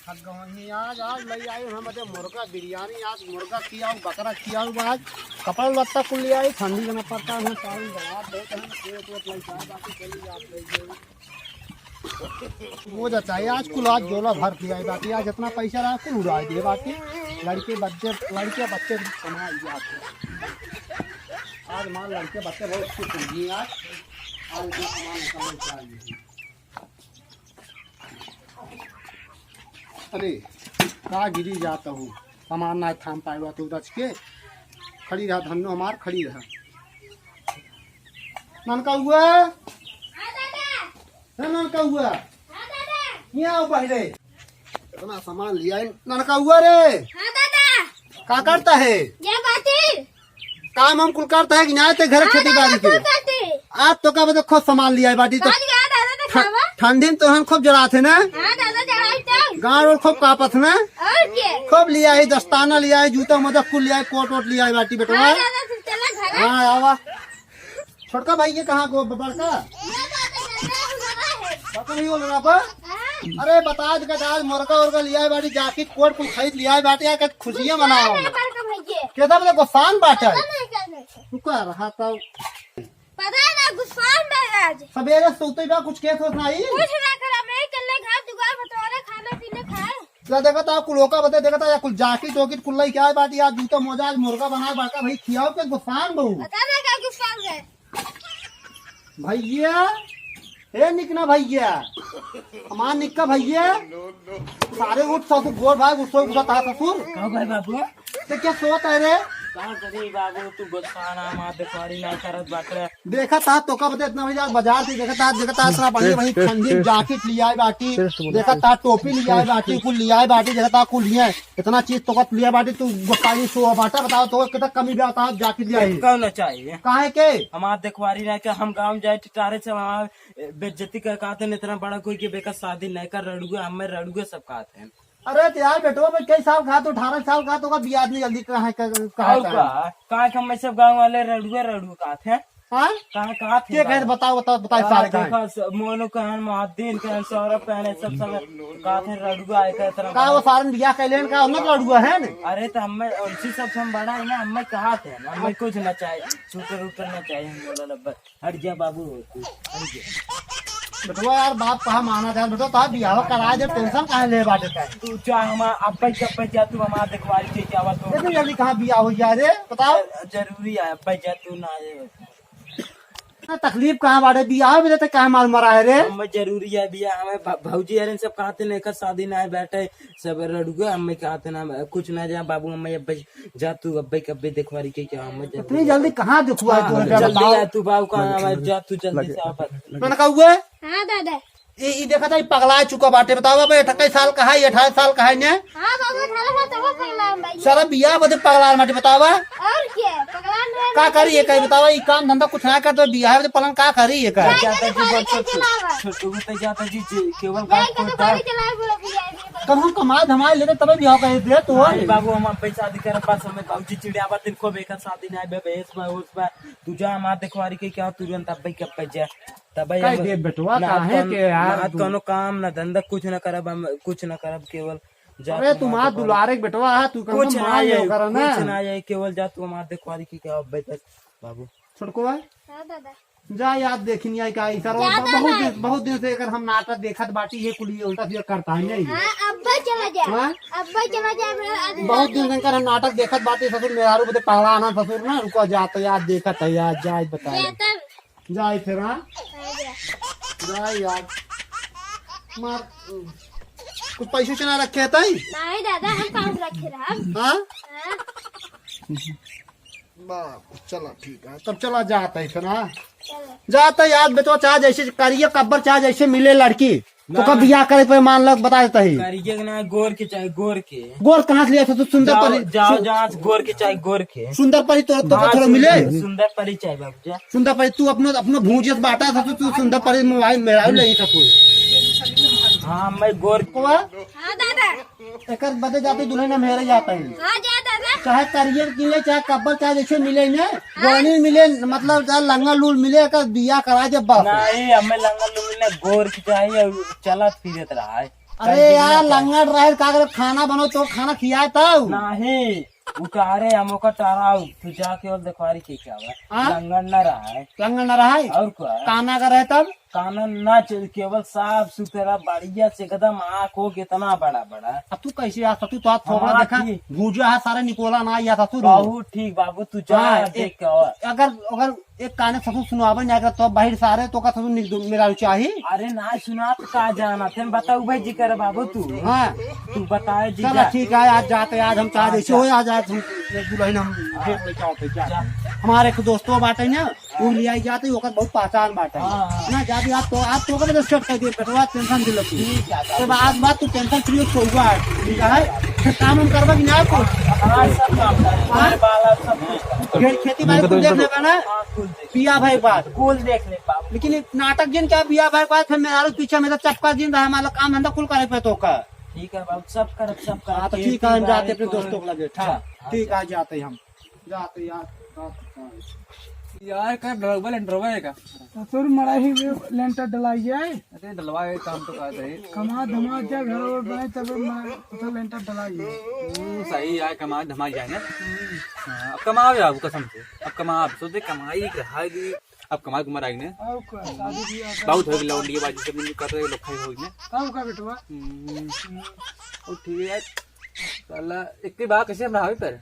आज आज ले आई हम मुर्गा बिरयानी, आज मुर्गा खियाऊ, बकरा खियाऊ, आज कपड़ा लत्ता कुल ले आई, ठंडी में पड़ता है चावल दवा देते हैं, पेट वेट लग जाए, बाकी चली आप ले वो चाहिए आज कुल, आज जोला भर दिया है, बाकी आज जितना पैसा रहा कुल उड़ा दिए, बाकी लड़के बच्चे कमाई जाते आज मान लड़के बच्चे बहुत खुश हुई आज सामान चाहिए। अरे का गिरी जाता हूँ, सामान ना थाम पाएगा तो रच के खड़ी रहा, धन्नो हमार खड़ी रहा। ननका हुआ ननका हुआ यहाँ पहले इतना सामान लिया है, ननका हुआ रे का करता है काम हम कुल करता है कि यहाँ ते घर खेती बाड़ी के आज तो का बता खूब सामान लिया है बाटी, तो ठंडी में तो हम खूब जरा थे ना, गाँव और खूब कापत ना, खूब लिया है, दस्ताना लिया है, जूता मोजा कुल लिया है, कोट वोट लिया है बाटी बेटवा। हाँ आवा छोटका भाई ये कहाँ को बड़का नहीं बोल रहा। अरे बता आज मुर्गा उर्गा लिया है बाटी, जाके कोट कुल खरीद लिया है बाटी, आके खुशियाँ मनाओ कैसा बोले गुस्सान बाटा है रहा था पता है ना गुस्सान में आज सवेरे सोते बा कुछ केस होत नहीं, कुछ ना करा, मैं कल्ले घर दुकान बटोरे खाना पीने खाए क्या देखा था कुल होका बता, देखा था कुल जाकिट वोकिट कुल क्या है बाटी, आज जूता मोजा, आज मुर्गा बनाए बाका भाई खियाओ पे गुस्सान बहु पता ना क्या गुस्सान है भैया, हे निकना भैया हमार निक्का भैया सारे उठ ससुर गोर भाई उसको उठा ससुर भाई बाबू तो क्या सोता है रे कहाँ करी बाबू तू गुस्साना माँ देखवारी ना करत बाटे। देखा था तो का बता इतना भैया बाजार से देखा था इतना बढ़िया वही ठंडी जैकेट लिया है बाटी, देखा था टोपी लिया है बाटी, कुल लिया है बाटी, देखा था कुल लिया है इतना चीज तो लिया बाटी, तू गुस्साई सो बाटा बताओ तो कितना कमी भी आता है जैकेट लिया है क्यों न चाहिए काहे के हमार देखवारी ना क्या हम गाँव जाए टिटारे से वहाँ बेइज्जती कर कहते हैं, इतना बड़ा कोई के बेका शादी नहीं कर रड़ुए हमें रड़ुए सब कहते हैं। अरे यार बेटो मैं कई साल खा तो 18 साल खा तो का बियाह नहीं जल्दी कहाँ हम सब गाँव वाले रड़ुए कहते हैं, कहाँ थे बताओ सारे देखो मोनू कहन मोहद्दीन कहन सौरभ कहन सब सब कहते रड़ुआ आए का वो सारे बियाह कैलेन का उन्नत लड़ुआ है न। अरे तो हमें उसी सब हम बड़ा है ना, हमें कहा थे हमें कुछ न चाहिए, छूकर उतर न चाहिए, हम बोला बस हट जा बाबू हट जा बेटवा यार बाप कहा माना था बेटो ता बियाह करा दे, टेंशन काहे ले बाटे का तू चाह हम अब्बा कब्बा जा तू हमार देखवारी के क्या बात हो इतनी जल्दी कहां बियाह हो गया रे बताओ जरूरी है अब्बा जा तू ना तकलीफ कहाँ बाटे बियाह में तो कहाँ माल मरा है रे हमें जरूरी है बियाह, हमें भौजी अरे सब कहते ना एक शादी ना बैठे सब रड़ुए, हमें कहते ना कुछ ना जा बाबू हमें अब्बा जा तू अब्बा कब्बे देखवारी के क्या हमें इतनी जल्दी कहाँ दिखुआ जल्दी है तू बाबू कहाँ जा तू जल्दी से आप मैंने कहा हुए हाँ दादा ये देखा था पगला चुका बाटे बताओ अब 28 साल का है 28 साल का है ने हाँ बाबू 18 साल तक पगला भाई सारा बियाह बदे पगला माटे बतावा और क्या पगला में का करी ये कही बतावा ये काम धंधा कुछ ना कर तो बियाह बदे पलन का करी ये कर जाता जी बहुत छोटू तो जाता जी केवल गाँव गाड़ी चलाए बोला बिया कब हम कमाए धमाए लेते तब बियाह कर दे तो बाबू हम पैसा दिखा पास हमें भौजी चिड़िया बात इनको बेकर शादी ना बेस में उस पर तू जा हमार देखवारी के क्या तुरंत अब्बा के पे जा तब बेटवा काहे के यार कोनो काम ना धंधा कुछ न करब, हम कुछ न करब केवल अरे तुम्हारा दुलारे बेटवा है तू कुछ ना ये केवल जा तू हमार देखवारी की क्या अब्बा तक बाबू छोटको है हाँ दादा जा याद देखनी आई का सर बहुत दिन से अगर हम नाटक देखत बाटी ये कुली उल्टा सीधा करता है नहीं अब्बा चला जा अब्बा चला जा बहुत दिन से अगर हम नाटक देखत बाटी ससुर मेहरारू बदे पगला आना ससुर ना रुको जाता याद देखत है याद जाए बताए जाए फिर हाँ जाए याद मार कुछ पैसे चला रखे थे नहीं दादा हम पास रखे रहा हाँ चला ठीक है तब चला जाता है फिर हाँ जाता याद बेटो चाहे जैसे करिए कब्बर चाहे जैसे मिले लड़की तो कब बियाह करे पे मान लो बता देता है करिए ना गोर के चाहे गोर के गोर कहाँ से लिया था तू सुंदर परी जाओ जहाँ गोर के चाहे गोर के सुंदर परी तो थोड़ा मिले सुंदर परी चाहे बाबू जा सुंदर परी तू अपना भूजियत बांटा था तो तू सुंदर परी मोबाइल मेरा नहीं था कोई हाँ मैं गोर को हाँ दादा एक बदे जाते दुल्हन मेरे जाता है हाँ जा दादा चाहे करियर मिले चाहे कब्बर चाहे जैसे मिले ना गोनी मिले मतलब चाहे लंगा लूल मिले बिया करा जब बाप नहीं हमें लंगा लूल गोर की चाहिए चला फिरत रहा है अरे यार लंगड़ रहे का अगर खाना बनो तो खाना खियाए तब नहीं उतारे हम का टाराऊ तू जाके और देखवारी के क्या हाँ? हुआ लंगड़ न रहा है लंगड़ न रहा है और क्या है? काना का रहे तब कानून ना चल केवल साफ सुथरा बढ़िया से एकदम आँख हो कितना बड़ा बड़ा अब तू कैसे आता तू तो थोड़ा हाँ, देखा ठीक। भूजा है सारा निकोला ना आया था तू बहुत ठीक बाबू तू जा हाँ, देख के और। अगर अगर एक काने ससुर सुनावन जाकर तो बाहर सारे तो का ससुर मेरा चाहिए अरे ना सुना तो का जाना थे बताऊ भाई जी कर बाबू तू हाँ तू बताए जी चलो जा। ठीक है आज जाते आज हम चाह जैसे हो आज आज हम एक दुल्हन हम भेंट लेके आओ जा हमारे एक दोस्तों बाटे ना वो ले आई जाते ओकर बहुत पहचान बाटे हाँ। ना जाती आप तो कब सेट कर दिए बेटवा टेंशन दिल तू ठीक है तो आज बात तू टेंशन फ्री हो हुआ ठीक है फिर काम हम करबा कि ना को हाँ, सब काम कर तुम्हारे बाल और सब कुछ कर। खेती बाड़ी को देख लेगा ना हाँ, कुल देख पिया भाई बात कुल देख ले बाबू लेकिन एक नाटक जिन क्या पिया भाई बात फिर मेरा पीछे में तो चपका दिन रहा हमारा काम धंधा कुल करे पे तो का ठीक है बाबू सब कर सब कर हाँ तो ठीक है हम जाते अपने दोस्तों को लगे ठीक है जाते हम जाते यार यार का डलवा लेंटरवा है का ससुर मराही में लेंटर डलाई है अरे डलवा है काम तो कहते हैं कमा धमा जा घर और बने तब तो लेंटर डलाई है सही यार कमा धमा जाए ना हाँ, अब कमाओ यार कसम से अब कमा सोचे कमाई खाएगी अब कमा कुमार आई ने और क्या शादी बियाह का बहुत हो गई लौंडी बाजी सब मिल कर रहे लोग खाई होगी ने तब का बेटवा और ठीक है साला एक के बात कैसे हम रहा पर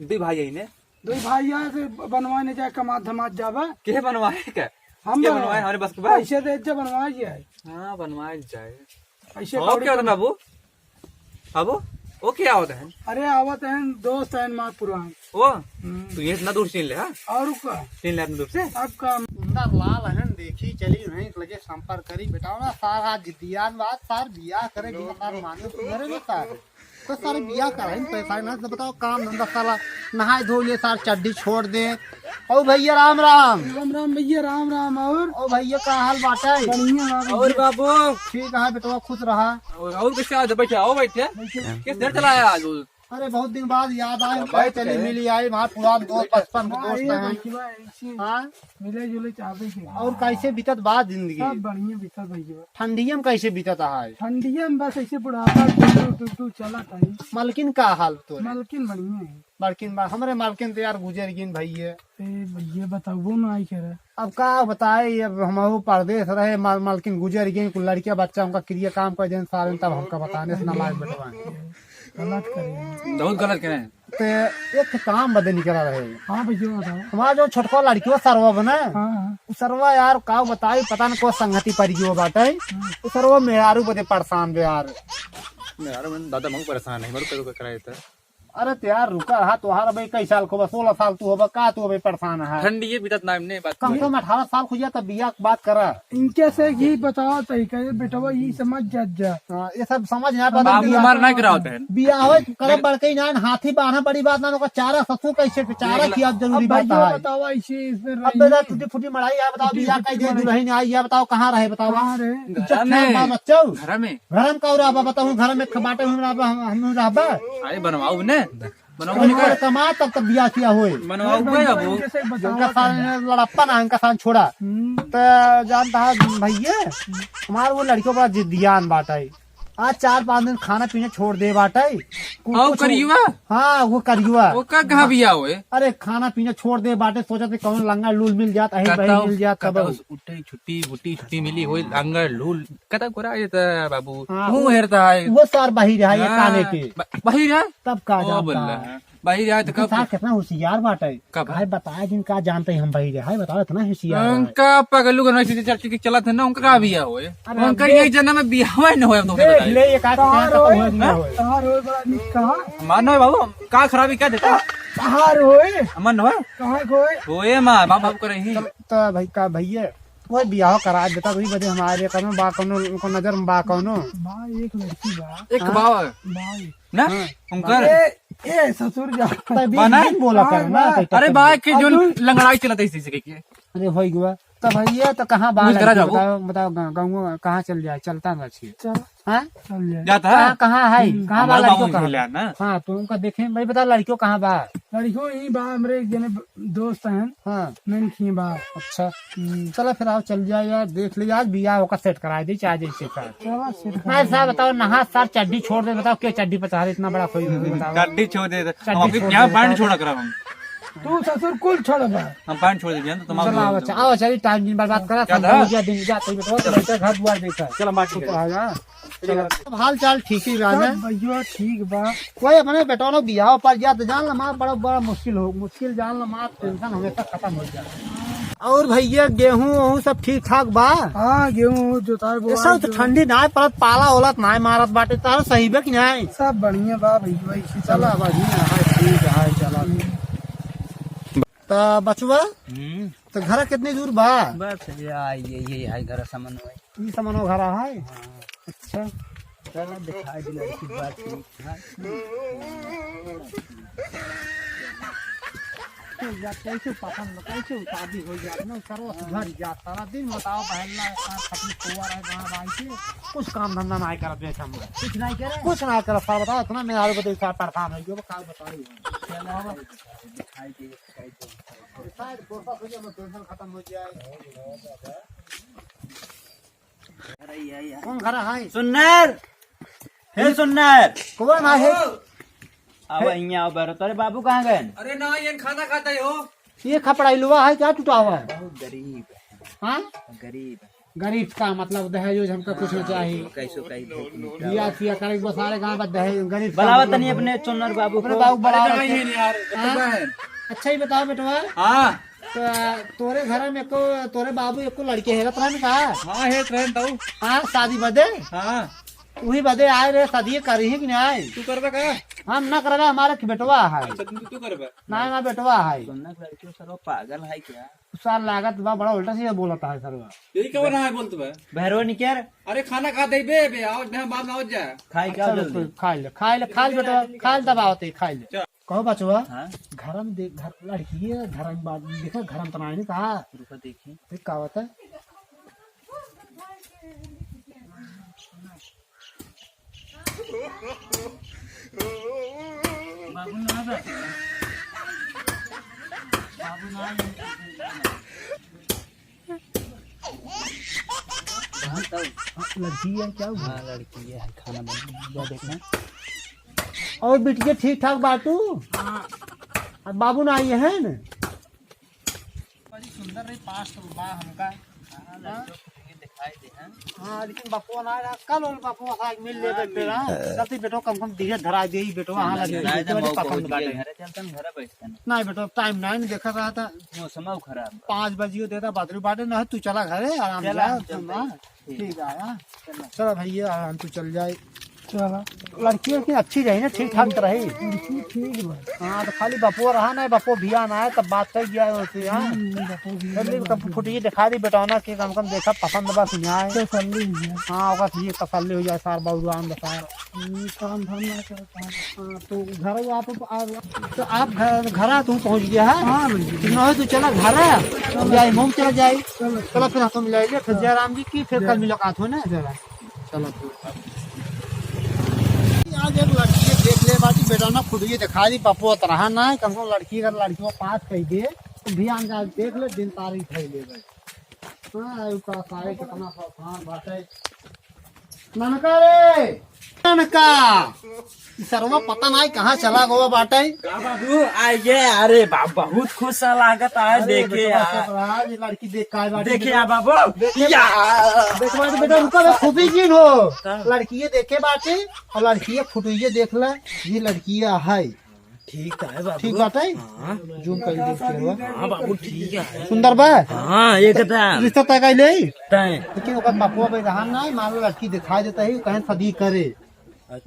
दी भाई आई ने दो भाई यहाँ से बनवाने जाए कमा धमा जावा के बनवाए क्या हम क्या बनवाए हमारे बस के बाद पैसे दे जा बनवाए जाए हाँ बनवाए जाए पैसे और क्या होता है बाबू बाबू वो क्या होता है अरे आवत है दोस्त है माँ पुरान वो तू ये इतना दूर छीन ले हाँ और का छीन ले इतना दूर से अब का सुंदर लाल है देखी चली नहीं लगे संपर्क करी बेटाओ ना सारा जिद्दियान बात सार बियाह करे बिना सार माने सुधरे में सार तो सारे बियाह करे पैसा ना तो बताओ काम धंधा साला नहाए धो ले सार चड्डी छोड़ दे ओ भैया राम राम राम राम भैया राम राम और ओ भैया का हाल बाटा है बढ़िया बाबा और बाबू ठीक है बेटवा खुश रहा और कैसे आज बैठे आओ बैठे किस देर चला है आज अरे बहुत दिन बाद याद आए भाई चली मिली आई वहाँ पुरान दोस्त बचपन के दोस्त हैं भैया ऐसे हाँ मिले जुले चाहते थे और कैसे बीतत बात जिंदगी सब बढ़िया बीता भैया ठंडिया में कैसे बीतत है ठंडिया में बस ऐसे बुढ़ापा टू चला था मलकिन का हाल तो मालकिन बढ़िया है मालकिन हमारे मालकिन तो यार गुजर गिन भैया ए भैया बताओ ना आई कह रहा अब का बताए अब हम परदेश रहे मालकिन गुजर गई कुछ लड़कियां बच्चा उनका क्रिया काम कर दें सारे तब हमका बताने से नमाज बैठवाए गलत करे बहुत गलत करे तो एक काम बदे निकला रहे हाँ भैया बताओ हमारा जो छोटका लड़की सरवा बना हाँ सरवा यार का बताई पता न को संगति पड़ गई बाटे तो सरवा मेहारू बदे परेशान बे यार यार मैं दादा मऊ परेशान है मेरे को कराए था अरे त्यार रुका रहा तुहारा भाई कई साल को 16 साल तू होगा का तू भाई परेशान है ठंडी ये बीतत ना हमने बात कम से कम 18 साल खुजिया तब बिया की बात करा इनके से यही बताओ तो कहे बेटवा ये समझ जा हाँ, ये सब समझ ना पता बाबू हमारा ना करा होता है बिया हो करे बड़के ना हाथी बांधना बड़ी बात ना चारा ससुर कैसे चारा किया जरूरी बात भैया है बताओ ऐसे इसमें अब बेटा टूटी फूटी मड़ाई है बताओ बिया कई दे दुल्हन आई है बताओ कहाँ रहे बताओ अरे इज्जत है बच्चों घर में घर में कौरा बताओ घर में बाटे हम रहबा अरे बनवाओ ने बनवाओ और कमा तब तक बिया किया हुए बनवाओ भाई बाबू जैसे बताओ उनका साल लड़प्पा ना उनका साल छोड़ा तो जानता है भैया हमारे वो लड़कियों बड़ा जिद्दियान बाटा है आज 4-5 दिन खाना पीना छोड़ दे बाटा है आओ करियुआ हाँ वो करियुआ वो का कहा बिया हुए अरे खाना पीना छोड़ दे बाटे सोचा थे कौन लंगा लूल मिल जाता है बहन मिल जाता तब उठे छुट्टी मिली हो अंगर लूल कता कोरा ये था बाबू हाँ, मुंह हेरता है वो सार बही रहा है ये काने के बाहर है तब का ओ जानता बल्ला है बाहर है तो कब सार कितना होशियार बाटा है कब? भाई बताया जिनका जानते हैं हम बही रहा है बताओ इतना होशियार है। उनका पगलू का नौशी चर्ची के चला था ना उनका का बिया हुए अरे उनका यही जन्म में बिया हुआ न हुआ तो देख ले ये का हुआ नहीं हुआ कहाँ रोए बड़ा निक कहाँ मानो है बाबू का खराबी क्या देता कहाँ रोए अमन हुआ कहाँ खोए होए मां बाप बाप कर रही तो भाई का भैया वो बियाह करा देता वही बजे हमारे कनो बा कनो उनको नजर में बा कनो बा एक लड़की बा एक बाबा बा ना उनका ए ससुर जा बना? बोला करना अरे बा के जो लंगड़ाई चलता इसी से के अरे हो गया तो भैया तो कहाँ बाल मुझ करा जाओ। बताओ गाँव कहाँ चल जाए चलता ना अच्छी चल हाँ चल जाए जाता है कहाँ है कहाँ बा हमारा लड़कियों बाबू कहाँ खेला ना हाँ तो उनका देखे भाई बता लड़कियों कहाँ बा लड़कियों ही बा हमरे एक जने दोस्त हैं हाँ मैंने की बा। अच्छा चलो फिर आओ चल जाए यार, देख लीजिए आज बिया होकर सेट करा दी चाहे जैसे सर। चला सिर नहीं साहब बताओ, नहा सर चड्डी छोड़ दे, बताओ क्या चड्डी पचा रहे इतना बड़ा कोई बताओ। गड्डी छोड़ दे हम चड्डी अभी यहाँ पैंट छोड़ा करा हम तू ससुर कुल छोड़ बा। हम पैंट छोड़ दीजिए तो चलो आओ अच्छा आओ चलिए, टाइम दिन बर्बाद करा क्या था? दिन जाते घर द्वार देखा। चलो मार ठीक है। चलो हाल चाल ठीक ही रहा है। भैया ठीक बा। कोई अपने बेटा लोग बियाह पर जा तो जान लमा बड़ा बड़ा मुश्किल जान लमा, टेंशन हमेशा खत्म हो जाए। और भैया गेहूं वहूं सब ठीक ठाक बा? हाँ गेहूँ जोताई ये बोआई सब तो ठंडी ना परत पाला ओलत ना मारत बाटे, तार सही बे कि नहीं? सब बढ़िया बा भैया इसी चला बढ़िया है, ठीक है चला। तो बचवा तो घर कितनी दूर बा? बस ये है घर सामान है। ई समनो घर है। अच्छा चलो दिखाई दी लड़की बात ठीक है। कैसे पसंद कैसे शादी हो जाए ना, करो घर जा सारा दिन बताओ बहला खपली कुआ रहे गाँव भाई से कुछ काम धंधा नहीं कर बेच हम कुछ नहीं करे, कुछ नहीं कर सर बताओ इतना मेरे आलू को साथ परेशान हो गया काल बताइए। चलो दिखाई दी शायद गोसा हो जाए टेंशन खत्म हो जाए। कौन घर है? सुन्नर हे सुन्नर कौन है? अब यहाँ आओ बैठो। तेरे बाबू कहाँ गए? अरे ना ये खाना खाता हो। ये खपड़ा लुआ है क्या टूटा हुआ है? बहुत गरीब है। हाँ गरीब है। गरीब का मतलब दहेज हमको कुछ नहीं चाहिए, कैसो कहीं बिया सिया करे बस सारे गाँव में दहेज गरीब बलावत नहीं अपने चुन्नर बाबू अपने को। बाबू बड़ा यार अच्छा ही बताओ बेटवा, हाँ तो तोरे घर में को तोरे बाबू एको लड़के है तुमने कहा? हाँ है ट्रेन तो हाँ शादी बदे हाँ वही बदे आए रे, शादी करी है कि नहीं? तू करबे का? हम न करबे, हमारे बेटवा है। तू करबे? ना ना बेटवा है। सुन्नर लड़कियों सर वो पागल है क्या? साल लागत बा बड़ा उल्टा सीधा बोलता है सर। यही कब ना है बोलते बे? भैरव निकर अरे खाना खा दे बे आओ ना बाप ना हो जाए। खाई क्या जल्दी? खा ले बेटवा, खा ले दबावते खा ले। कहो बचवा हाँ घर में देख, घर लड़की है घर में बात देखा, घर में तो नहीं कहा रुको देखिए। देख का होता है। बाबू ना बैठे। बाबू ना लड़की है क्या हुआ? हाँ लड़की है खाना बना देखना। और बिटिया ठीक ठाक बाटू? अब बाबू ना आई है न? बड़ी सुंदर रही पास तो बा हमका। दिखाई दे हैं। हाँ लेकिन बापू ना आया कल और बापू आज मिल ले बेटा जल्दी बेटो कम कम दिए धरा दे बेटो वहां लगे बड़े पसंद बाटे। घर चलते हैं घर बैठते हैं। नहीं बेटो टाइम नहीं देखा रहा था, मौसम खराब। 5 बजे देता बाथरूम बाटे ना, तू चला घरे आराम से जा। ठीक है चलो भैया आराम तू चल जाए। चला लड़की की अच्छी रही ना, ठीक ठाक तो रही। ठीक बा। हाँ तो खाली बपुआ रहा ना, बपुआ भिया ना है तब बात कर गया होती है। फुटिए दिखा दी बेटा ना कि कम कम देखा पसंद बस आए। तसल्ली है। हाँ ओका ये तसल्ली हो जाए सार बाबू आम बसार। काम धंधा करता है। हाँ, तो घर आप घर तू पहुँच गया है? हाँ भैया ना तू चला घर जाए मोम चला जाए। चलो फिर हम मिलाइए फिर जयराम जी की फिर कल मुलाकात हो ना जरा। चलो आज एक लड़की देख ले बाटी बेटा ना खुद ये दिखा दी पप्पू तरह ना है, कम से कम लड़की अगर लड़की को पास कह दे तो ध्यान जा देख ले दिन तारीख है ले गए। हाँ का सारे कितना सावधान बाटे। ननका रे ननका सरवा पता नहीं कहाँ चला गया बाटे। बाबू आइए। अरे बहुत खुश लागत है देखे ये लड़की देख का बाटे। देखिए बाबू देखो बेटा रुको खूबी जीन हो लड़की देखे बाटे और लड़की फुटुइये देख ले, ये लड़की है ठीक है बाबू। ठीक बात है जूम कर देख के। हाँ बाबू ठीक है। सुंदर बा। हाँ एकदम रिश्ता तय कर ले। तय लेकिन ओकर बापुआ पे रहा ना मान लो लड़की दिखाई देता है कहीं शादी करे,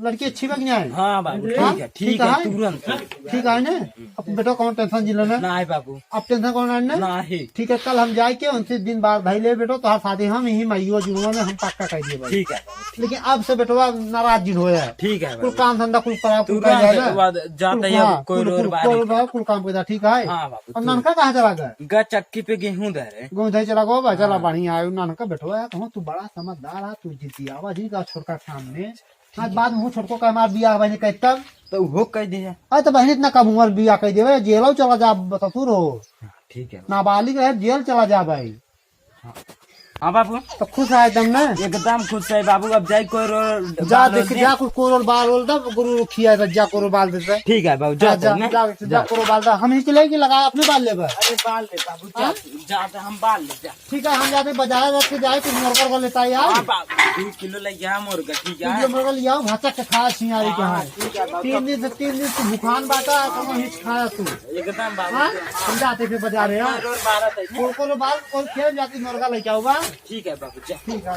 लड़की अच्छी बन जाए। हाँ बाबू ठीक है तुरंत ठीक है ना। अब बेटा कौन टेंशन जिला ना नहीं बाबू। अब टेंशन कौन है नहीं। ठीक है कल हम जाए के उनसे दिन बाद भाई ले बेटो तो शादी हम ही मईयो जुड़वा में हम पक्का कर दिए भाई। ठीक है लेकिन अब से बेटवा नाराज जिन होया है। ठीक है कुल काम धंधा कुल करा कुल जाते हैं कोई रोड बाहर कुल काम करता ठीक है। हाँ बाबू। और ननका कहाँ चला गया? ग चक्की पे गेहूं धरे गोंधाई चला गो चला बढ़िया आयो ननका बेटवा कहूँ तू बड़ा समझदार है, तू जितियावा जी का छोटका सामने आज बाद मुँह छोटको का हमार बिया बने कह तब तो हो कह दी है। अरे तो बहन इतना कम उम्र बिया कह देवे जेल चला जा ससुर हो ठीक है नाबालिग है जेल चला जा भाई। हाँ बाबू तो खुश है एकदम ना एकदम खुश है बाबू। अब जाए कोई जा देख जा कुछ कोरोल बाल बोल दो गुरु रुखिया जा कोरो बाल देते ठीक है बाबू जा जा जा कोरो बाल दा हम ही चलेगी लगा अपने बाल ले अरे बाल ले बाबू जाते हम बाल ले जा। ठीक है हम जाते बाजार रख के जाए कुछ मुर्गा को लेता यार हाँ बाबू 2 किलो ले गया मुर्गा ठीक है। जो मुर्गा लिया भाचा के खा सिंगारी के हां 3 दिन से भूखान बाटा कम हिच खाया तू एकदम बाबू हां हम जाते फिर बाजार है रोज 12 तक कोरो बाल और खेल जाती मुर्गा लेके आऊंगा। ठीक है बाबू जा। ठीक है